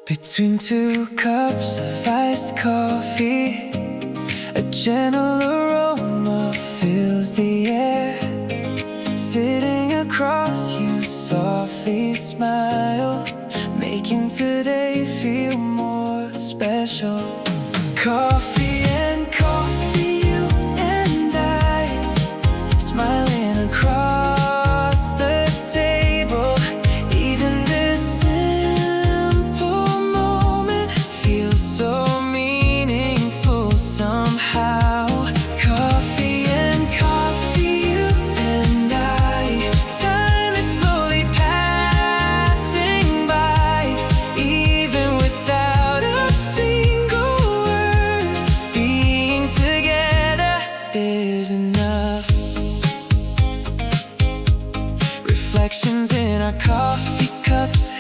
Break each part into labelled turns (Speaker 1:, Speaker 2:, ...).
Speaker 1: Between two cups of iced coffee, a gentle aroma fills the air. Sitting across you, softly smile, making today feel more special. Coffee and coffee, you and I, smiling across the table. Even this simple moment feels so meaningful somehow. Coffee and coffee, you and I, time is slowly passing by. Even without a single word, being together is enough. Reflections in our coffee cups,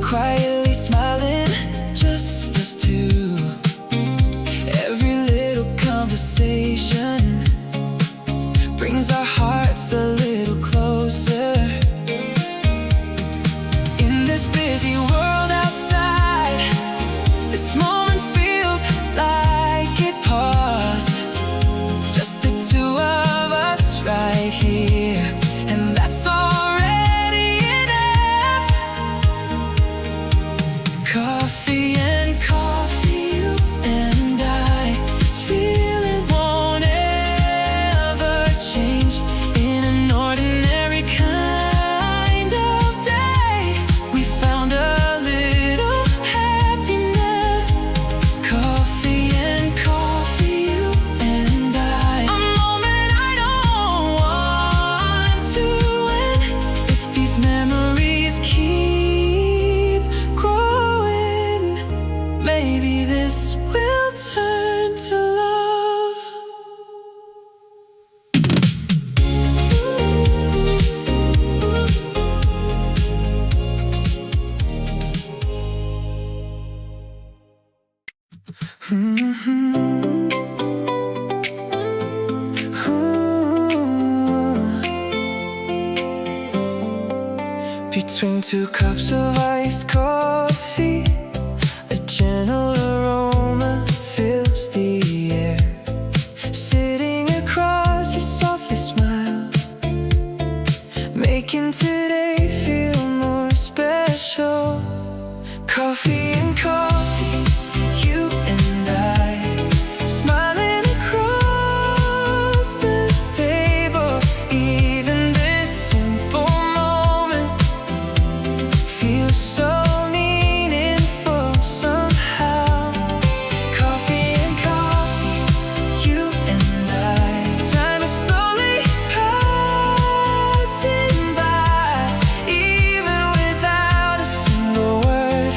Speaker 1: quietly smiling, just us two. Every little conversation brings our hearts a little closer. In this busy world outside, this moment feels like it paused. Just the two of us right here, and that's already enough. Coffee and coffee, you and I, this feeling won't ever change. In an ordinary kind of day, we found a little happiness. Coffee and coffee, you and I, a moment I don't want to end. If these memories keep growing, maybe this will turn to love. Between two cups of iced coffee, a gentle aroma fills the air. Sitting across you, softly smile, making today feel more special. Coffee and coffee, you and I, smiling across the table. Even this simple moment feels so meaningful somehow. Coffee and coffee, you and I, time is slowly passing by. Even without a single word,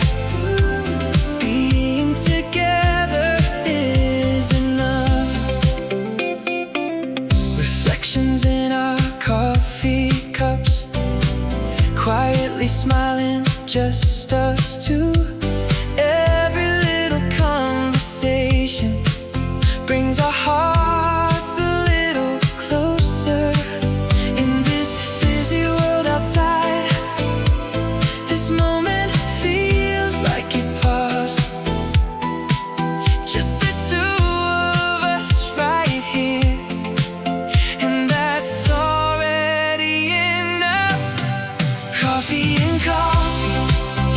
Speaker 1: being together is enough. Reflections in our coffee cups, quietly smiling, just us two. Every little conversation brings our hearts a little closer. In this busy world outside, this moment feels like it paused. Just the two of us right here, and that's already enough. Coffee and coffee,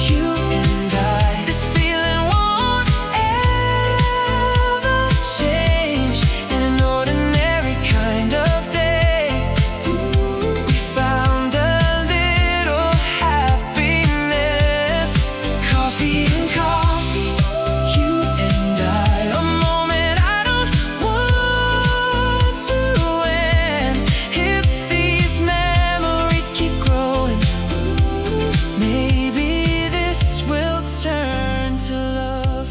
Speaker 1: you and I, this feeling won't ever change. In an ordinary kind of day, we found a little happiness. Coffee and coffee, you and I, a moment I don't want to end. If these memories keep growing, maybe this will turn to love.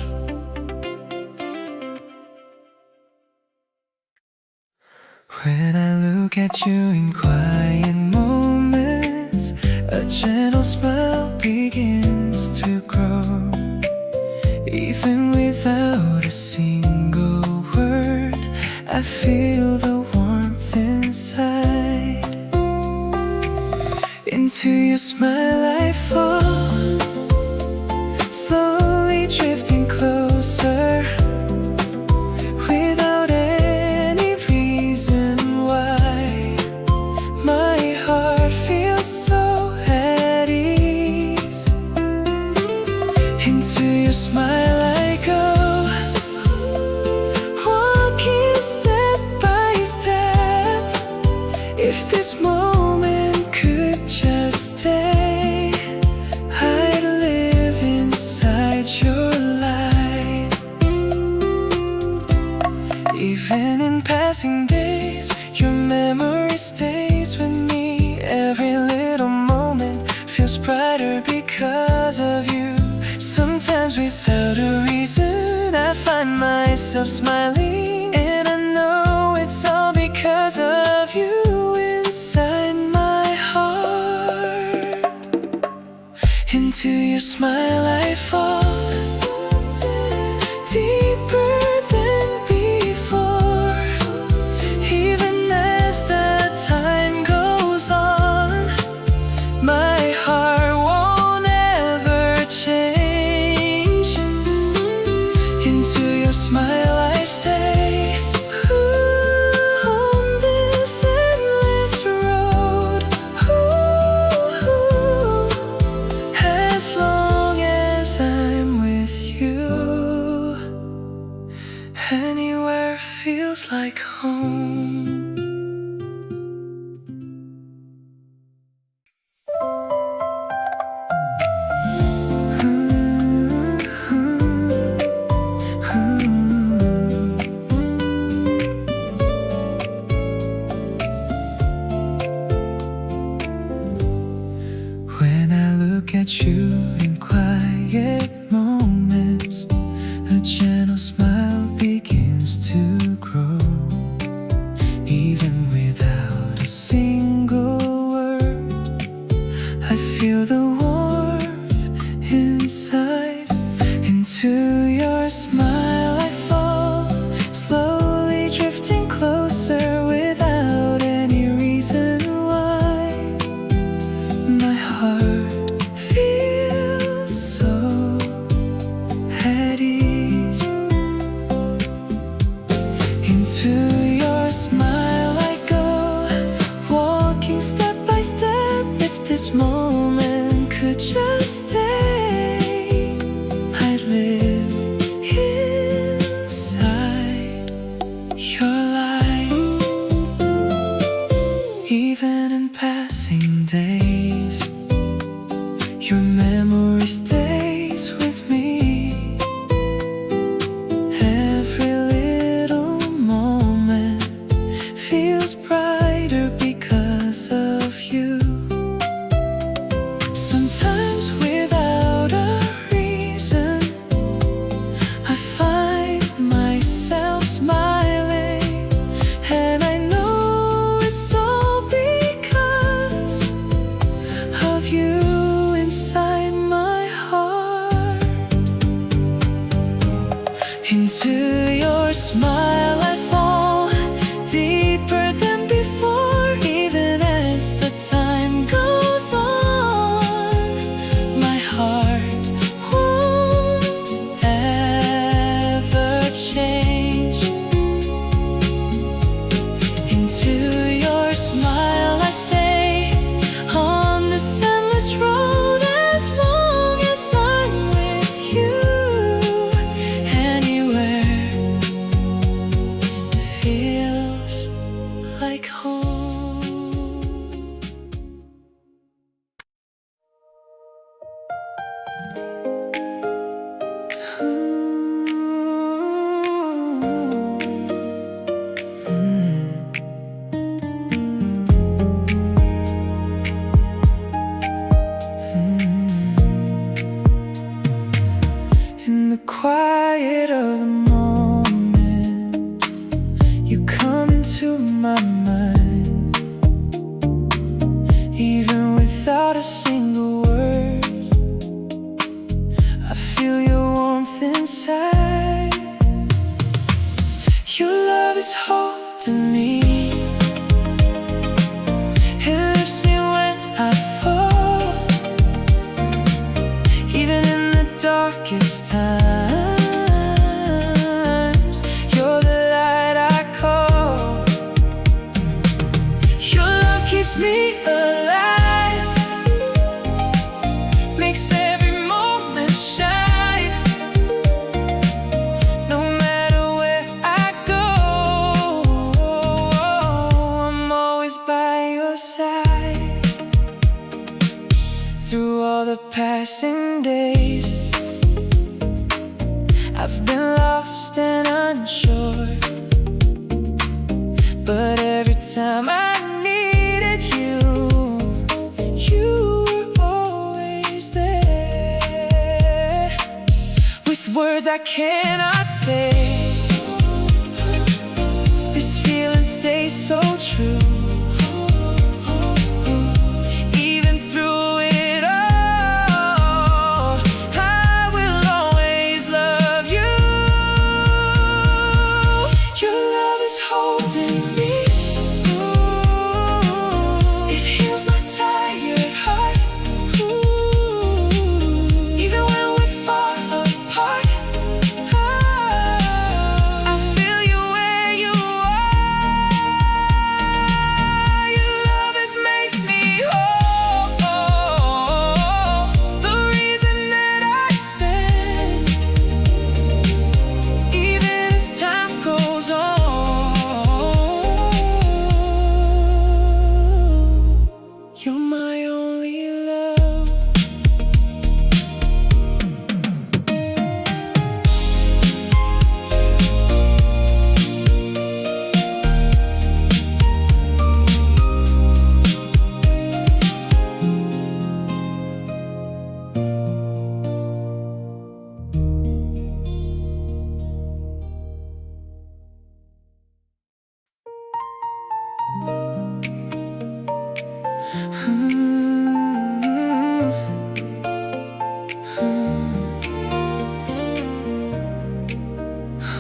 Speaker 1: When I look at you in quiet moments, a gentle smile begins to grow. Even without a single word, I feel the warmth inside. Into your smile I fall, smile I go, walking step by step. If this moment could just stay, I'd live inside your light. Even in passing days, your memory stays with me. Every little moment feels brighter because of you. Sometimes without a reason, I find myself smiling, and I know it's all because of you inside my heart. Into your smile I fall, deeper than before. Even as the time goes on, my heart won't ever change. Into your smile I stay, on this endless road, as long as I'm with you. Anywhere feels like home. When I look at you in quiet moments, a gentle smile begins to grow. Even without a single word, I feel the warmth inside. Into your smile I fall, slowly drifting closer without any reason why. My heart feels so at ease. Into your smile I go, walking step by step. If this moment could just stay, I'd live inside your light. Even in passing days, your memory stays with me. Every little moment feels brighter because of you. Sometimes without a reason, I find myself smiling, and I know it's all because of you inside my heart. Into your smile I fall, deeper than before. Even as the time goes on, my heart won't ever change. Into your smile I stay, on this endless road, as long as I'm with you. Anywhere feels like home. In the quiet of the moment, you come into my mind. Even without a single word, I feel your warmth inside. Your love is holding me, it lifts me when I fall. Even in the darkest times, you're the light I call. Your love keeps me alive, makes every moment shine. days I've been lost and unsure, but every time I needed you, you were always there. With words I cannot say, this feeling stays so true. Even through it all, I will always love you. Your love is holding me. It heals my tired heart. Even when we fall apart, I feel you where you are. Your love has made me whole, the reason that I stand, even as time goes on. You're my only love.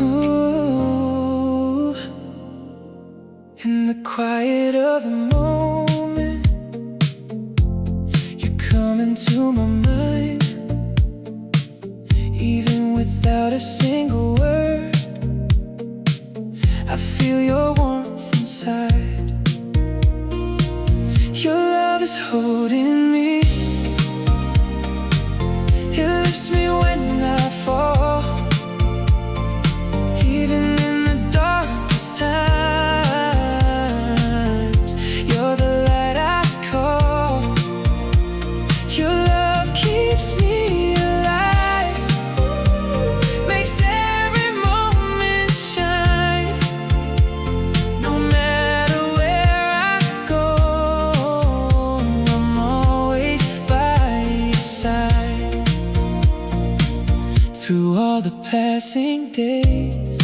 Speaker 1: Ooh. In the quiet of the moment, you're coming to my mind. Even without a single word, I feel your warmth inside. Your love is holding me. It lifts me when I fall. Even in the darkest times, you're the light I call. Your love keeps me alive, makes every moment shine. No matter where I go, I'm always by your side. Through all the passing days,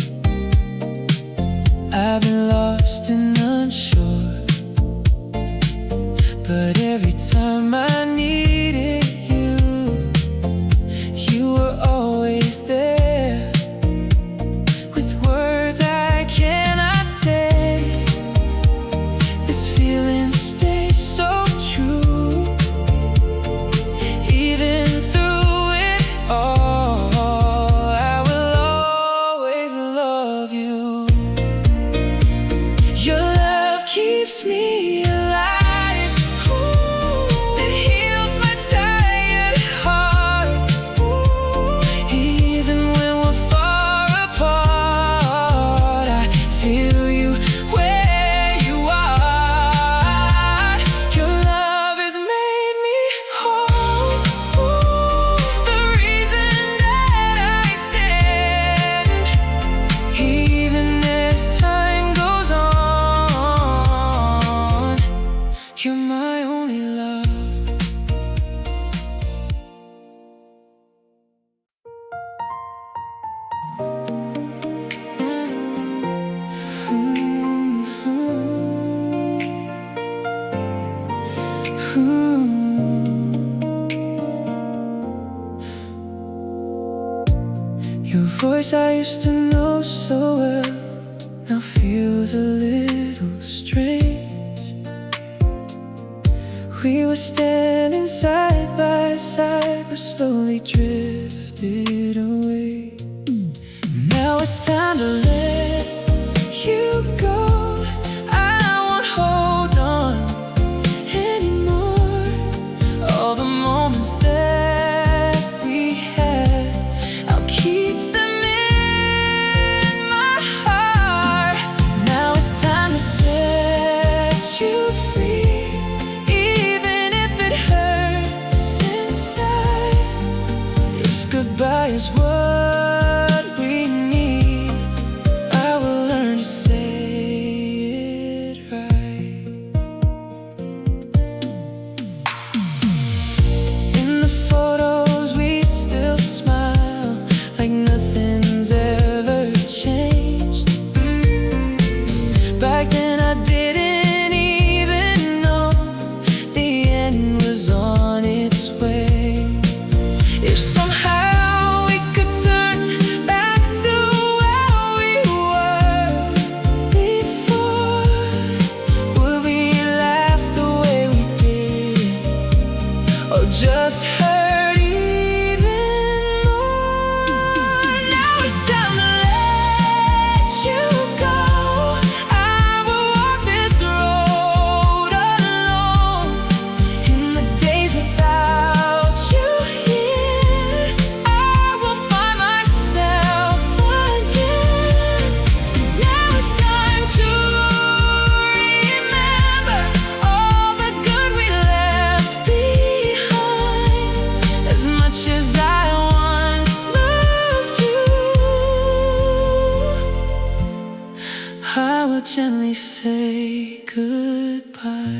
Speaker 1: I've been lost and unsure, but every time I needed you, you were always there. With words I cannot say, this feeling stays so true. Even through it all, I will always love you. Your love keeps me alive. It heals my tired heart. Even when we're far apart, I feel you where you are. Your love has made me whole, the reason that I stand. Even as time goes on, you're my only love. Your voice I used to know so well now feels a little strange. We were standing side by side, but slowly drifted away. Now it's time to let you go. I won't hold on anymore. All the moments that we had, I'll keep them in my heart. Now it's time to set you free, even if it hurts inside. is what we need. I will learn to say it right. In the photos we still smile like nothing's ever changed. Back then I didn't even know the end was on its way. If somehow we could turn back to where we were before, would we laugh the way we did, or just hurt even more? Now it's time to let you go. I will walk this road alone. In the days without you here, I will find myself again. Now it's time to remember all the good we left behind. As much as I once loved you, I will gently say goodbye.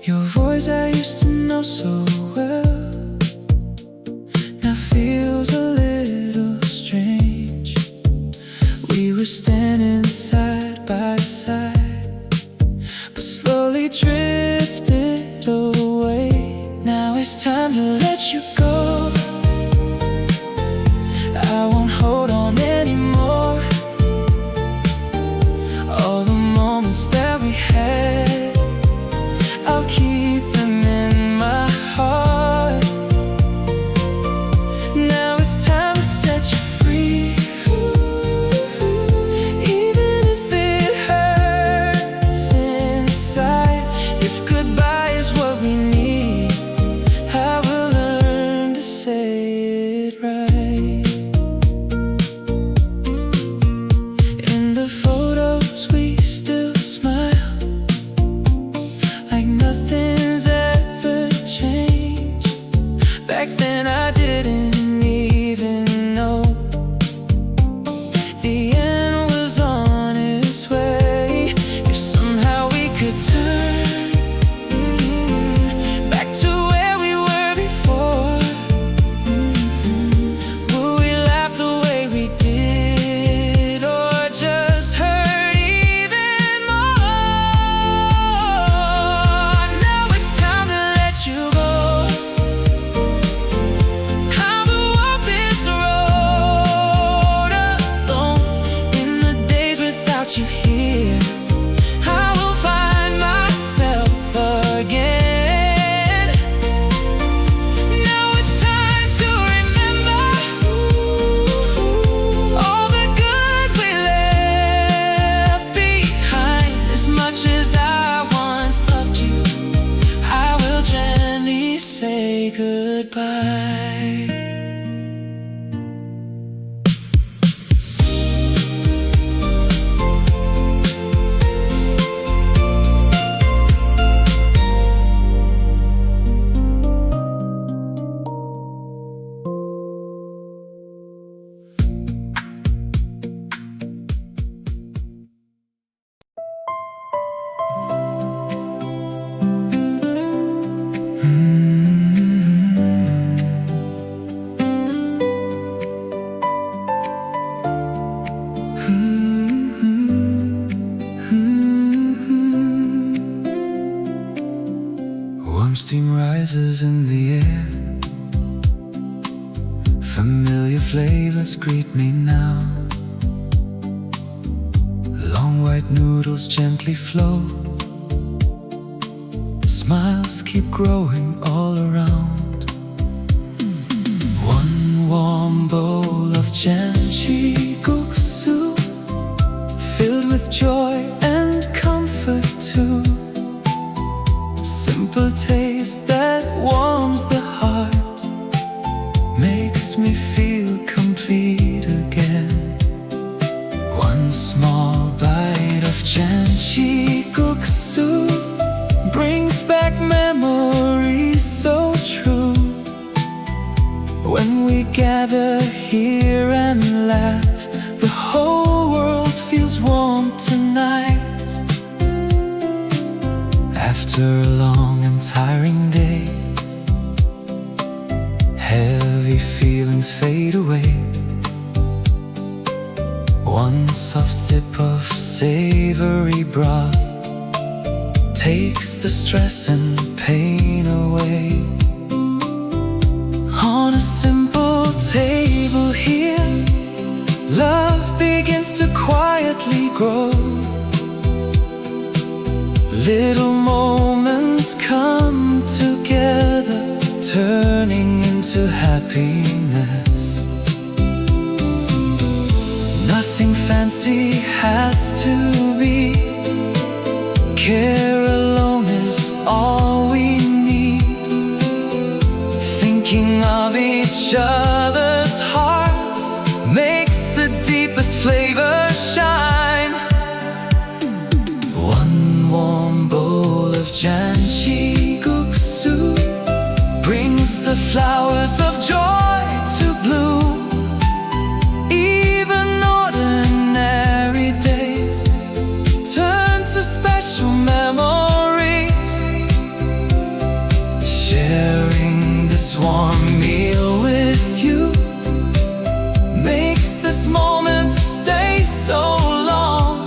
Speaker 1: Your voice I used to know so well now feels a little strange. We were standing side by side, but slowly drifted away. Now it's time to let you go. I won't hold on anymore. All the moments that we had, I'll keep them in my heart. Now it's time to set you free. Even if it hurts inside, if goodbye is what we need, I will learn to say it right. In the photos we still smile like nothing's ever changed. Back then I didn't even know the end was on its way. If somehow we could turn back to where we were before, would we laugh the way we did, or just hurt even more? Now it's time to let you go. I will walk this road alone. In the days without you here, I will find myself again. Now it's time to remember all the good we left behind. As much as I once loved you, I will gently say goodbye. Warm steam rises in the air. Familiar flavors greet me now. Long white noodles gently flow. Smiles keep growing all around. One warm bowl of Janchi Guksu, filled with joy and comfort too. simple taste that warms the heart, makes me feel complete again. One small bite of Janchi Guksu brings back memories so true. When we gather here and laugh, the whole world feels warm tonight. After a long and tiring day, heavy feelings fade away. One soft sip of savory broth takes the stress and pain away. On a simple table here, love begins to quietly grow. Little moments come together, turning into happiness. Nothing fancy has to be, care alone is all we need. Thinking of each other's hearts makes the deepest flavor shine. One warm bowl of Janchi Guksu brings the flowers of joy to bloom. Even ordinary days turn to special memories. Sharing this warm meal with you makes this moment stay so long.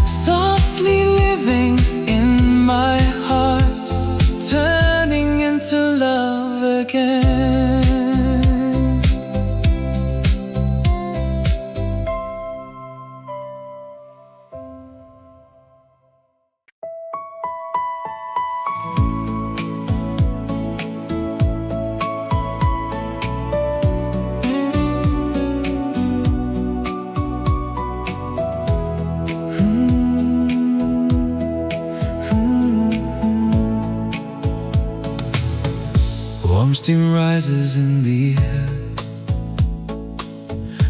Speaker 1: Softly living in my heart, turning into love again. Warm steam rises in the air,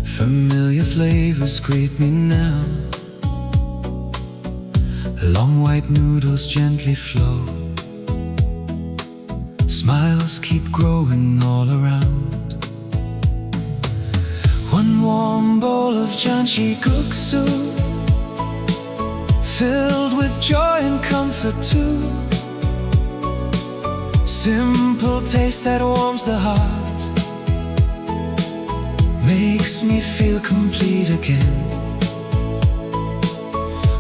Speaker 1: familiar flavors greet me now. Long white noodles gently flow, smiles keep growing all around. One warm bowl of Janchi Guksu, filled with joy and comfort too. Simple taste that warms the heart, makes me feel complete again.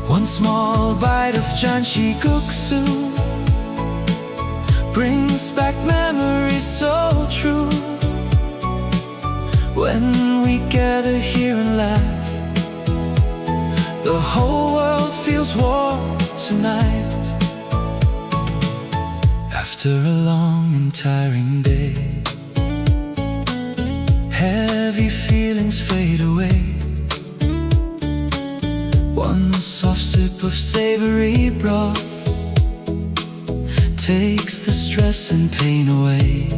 Speaker 1: One small bite of Janchi Guksu brings back memories so true. When we gather here and laugh, the whole world feels warm tonight. After a long and tiring day, heavy feelings fade away. One soft sip of savory broth takes the stress and pain away.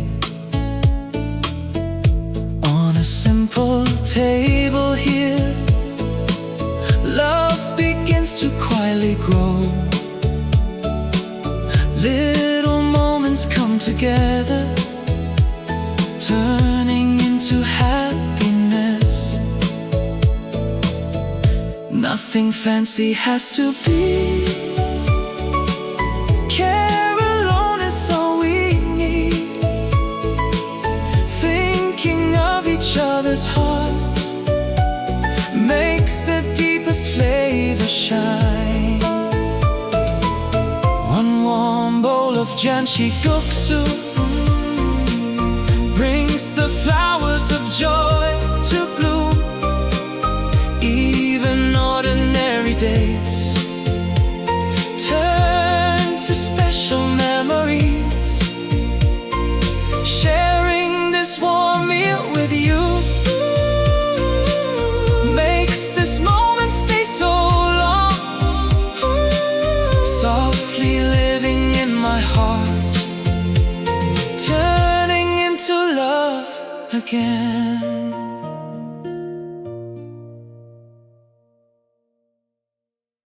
Speaker 1: On a simple table here, love begins to quietly grow. Little moments come together, turning into happiness. Nothing fancy has to be, care alone is all we need. Thinking of each other's hearts makes the deepest flavor shine. One warm bowl of Janchi Guksu brings the flowers of joy to bloom. Even ordinary days turn to special memories. Sharing this warm meal with you makes this moment stay so long. Softly living in my heart, again.